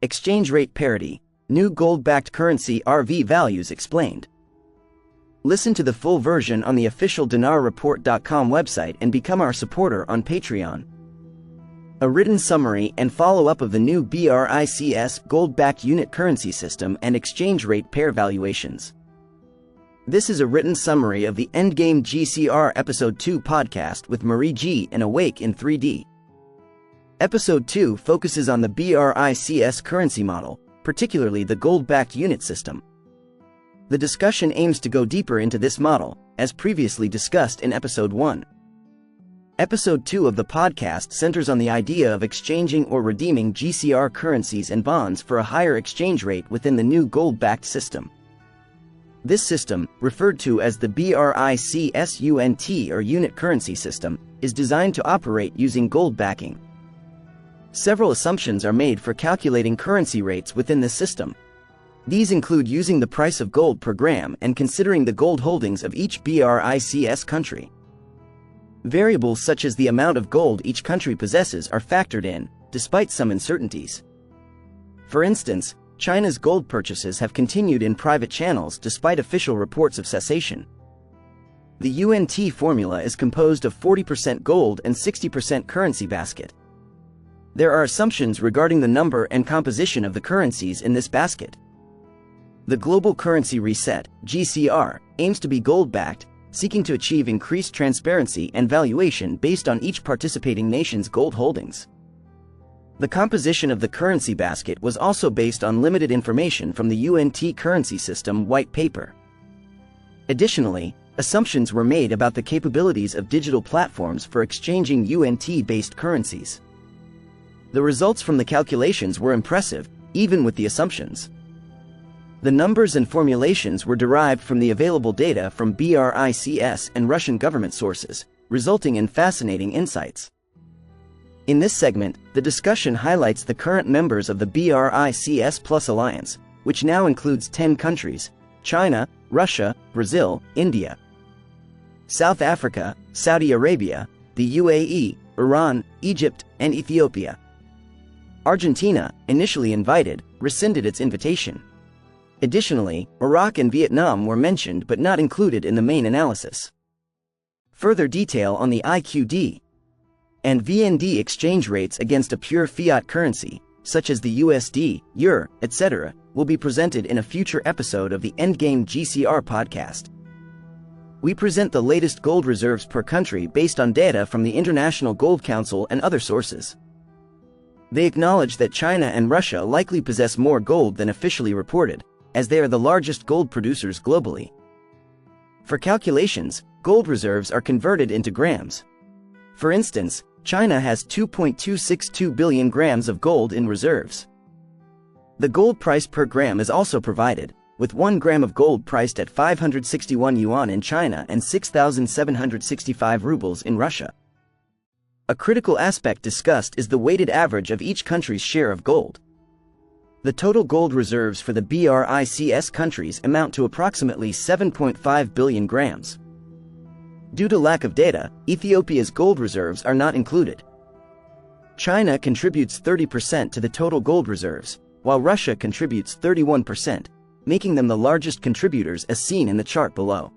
Exchange rate parity, new gold-backed currency RV values explained. Listen to the full version on the official dinarreport.com website and become our supporter on Patreon. A written summary and follow-up of the new BRICS gold-backed unit currency system and exchange rate pair valuations. This is a written summary of the Endgame GCR Episode 2 podcast with Marie G and Awake in 3D. Episode 2 focuses on the BRICS currency model, particularly the gold-backed unit system. The discussion aims to go deeper into this model, as previously discussed in Episode 1. Episode 2 of the podcast centers on the idea of exchanging or redeeming GCR currencies and bonds for a higher exchange rate within the new gold-backed system. This system, referred to as the BRICS or unit currency system, is designed to operate using gold backing. Several assumptions are made for calculating currency rates within the system. These include using the price of gold per gram and considering the gold holdings of each BRICS country. Variables such as the amount of gold each country possesses are factored in, despite some uncertainties. For instance, China's gold purchases have continued in private channels despite official reports of cessation. The UNT formula is composed of 40% gold and 60% currency basket. There are assumptions regarding the number and composition of the currencies in this basket. The Global Currency Reset, GCR, aims to be gold-backed, seeking to achieve increased transparency and valuation based on each participating nation's gold holdings. The composition of the currency basket was also based on limited information from the UNT currency system white paper. Additionally, assumptions were made about the capabilities of digital platforms for exchanging UNT-based currencies. The results from the calculations were impressive, even with the assumptions. The numbers and formulations were derived from the available data from BRICS and Russian government sources, resulting in fascinating insights. In this segment, the discussion highlights the current members of the BRICS Plus Alliance, which now includes 10 countries: China, Russia, Brazil, India, South Africa, Saudi Arabia, the UAE, Iran, Egypt, and Ethiopia. Argentina, initially invited, rescinded its invitation. Additionally, Iraq and Vietnam were mentioned but not included in the main analysis. Further detail on the IQD and VND exchange rates against a pure fiat currency, such as the USD, EUR, etc., will be presented in a future episode of the Endgame GCR podcast. We present the latest gold reserves per country based on data from the International Gold Council and other sources. They acknowledge that China and Russia likely possess more gold than officially reported, as they are the largest gold producers globally. For calculations, gold reserves are converted into grams. For instance, China has 2.262 billion grams of gold in reserves. The gold price per gram is also provided, with 1 gram of gold priced at 561 yuan in China and 6,765 rubles in Russia. A critical aspect discussed is the weighted average of each country's share of gold. The total gold reserves for the BRICS countries amount to approximately 7.5 billion grams. Due to lack of data, Ethiopia's gold reserves are not included. China contributes 30% to the total gold reserves, while Russia contributes 31%, making them the largest contributors as seen in the chart below.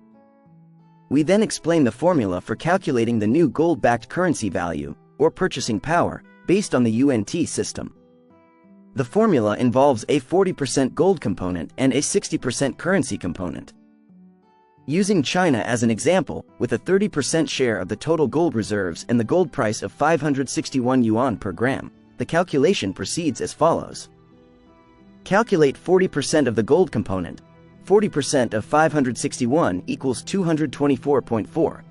We then explain the formula for calculating the new gold-backed currency value, or purchasing power, based on the UNT system. The formula involves a 40% gold component and a 60% currency component. Using China as an example, with a 30% share of the total gold reserves and the gold price of 561 yuan per gram, the calculation proceeds as follows. Calculate 40% of the gold component. 40% of 561 equals 224.4.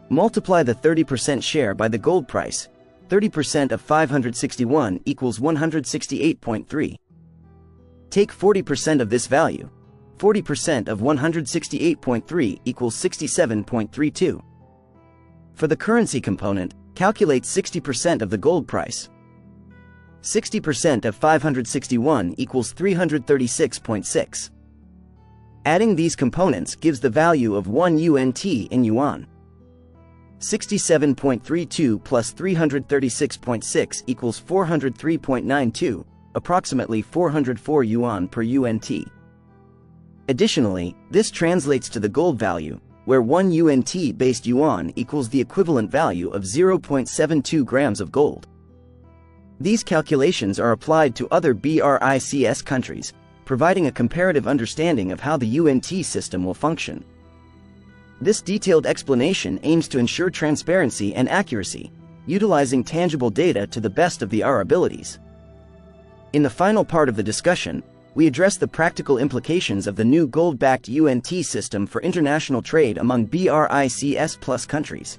Multiply the 30% share by the gold price. 30% of 561 equals 168.3. Take 40% of this value. 40% of 168.3 equals 67.32. For the currency component, calculate 60% of the gold price. 60% of 561 equals 336.6. Adding these components gives the value of 1 UNT in yuan. 67.32 plus 336.6 equals 403.92, approximately 404 yuan per UNT. Additionally, this translates to the gold value, where 1 UNT-based yuan equals the equivalent value of 0.72 grams of gold. These calculations are applied to other BRICS countries, providing a comparative understanding of how the UNT system will function. This detailed explanation aims to ensure transparency and accuracy, utilizing tangible data to the best of our abilities. In the final part of the discussion, we address the practical implications of the new gold-backed UNT system for international trade among BRICS plus countries.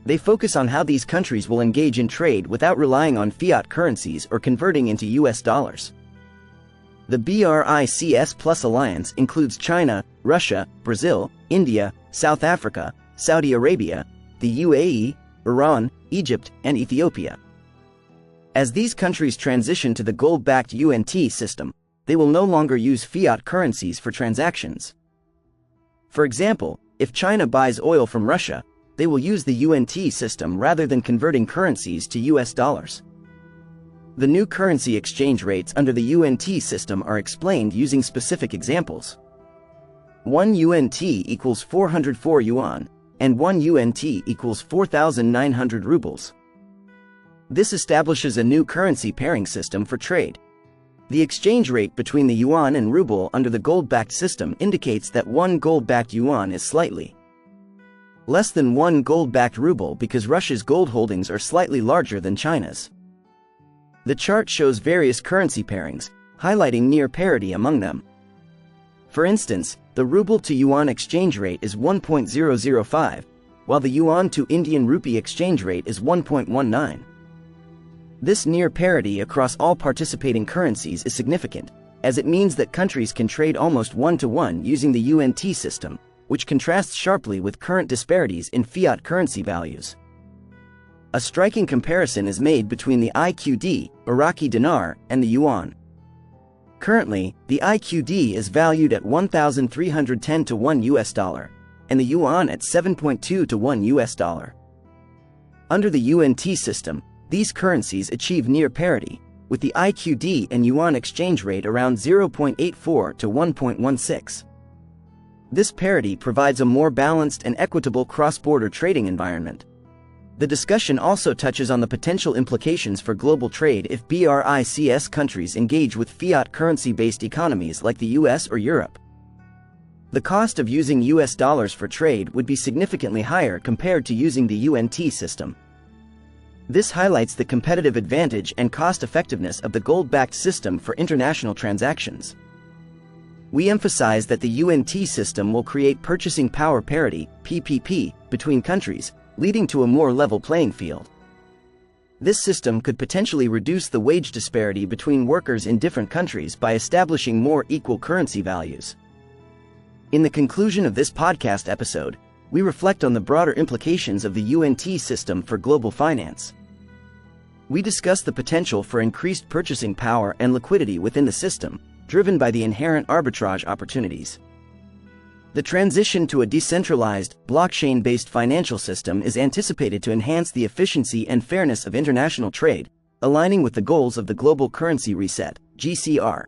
They focus on how these countries will engage in trade without relying on fiat currencies or converting into US dollars. The BRICS Plus alliance includes China, Russia, Brazil, India, South Africa, Saudi Arabia, the UAE, Iran, Egypt, and Ethiopia. As these countries transition to the gold-backed UNT system, they will no longer use fiat currencies for transactions. For example, if China buys oil from Russia, they will use the UNT system rather than converting currencies to US dollars. The new currency exchange rates under the UNT system are explained using specific examples. 1 UNT equals 404 yuan, and 1 UNT equals 4,900 rubles. This establishes a new currency pairing system for trade. The exchange rate between the yuan and ruble under the gold-backed system indicates that 1 gold-backed yuan is slightly less than 1 gold-backed ruble because Russia's gold holdings are slightly larger than China's. The chart shows various currency pairings, highlighting near parity among them. For instance, the ruble to yuan exchange rate is 1.005, while the yuan to Indian rupee exchange rate is 1.19. This near parity across all participating currencies is significant, as it means that countries can trade almost one-to-one using the UNT system, which contrasts sharply with current disparities in fiat currency values. A striking comparison is made between the IQD, Iraqi dinar, and the yuan. Currently, the IQD is valued at 1,310 to 1 US dollar, and the yuan at 7.2 to 1 US dollar. Under the UNT system, these currencies achieve near parity, with the IQD and yuan exchange rate around 0.84 to 1.16. This parity provides a more balanced and equitable cross-border trading environment. The discussion also touches on the potential implications for global trade if BRICS countries engage with fiat currency-based economies like the US or Europe. The cost of using US dollars for trade would be significantly higher compared to using the UNT system. This highlights the competitive advantage and cost-effectiveness of the gold-backed system for international transactions. We emphasize that the UNT system will create purchasing power parity, PPP, between countries, leading to a more level playing field. This system could potentially reduce the wage disparity between workers in different countries by establishing more equal currency values. In the conclusion of this podcast episode, we reflect on the broader implications of the UNT system for global finance. We discuss the potential for increased purchasing power and liquidity within the system, driven by the inherent arbitrage opportunities. The transition to a decentralized, blockchain-based financial system is anticipated to enhance the efficiency and fairness of international trade, aligning with the goals of the Global Currency Reset, GCR.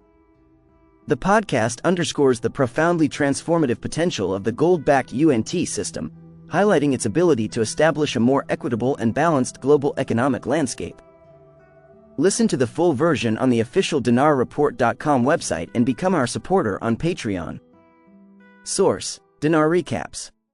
The podcast underscores the profoundly transformative potential of the gold-backed UNT system, highlighting its ability to establish a more equitable and balanced global economic landscape. Listen to the full version on the official dinarreport.com website and become our supporter on Patreon. Source: Dinar Recaps.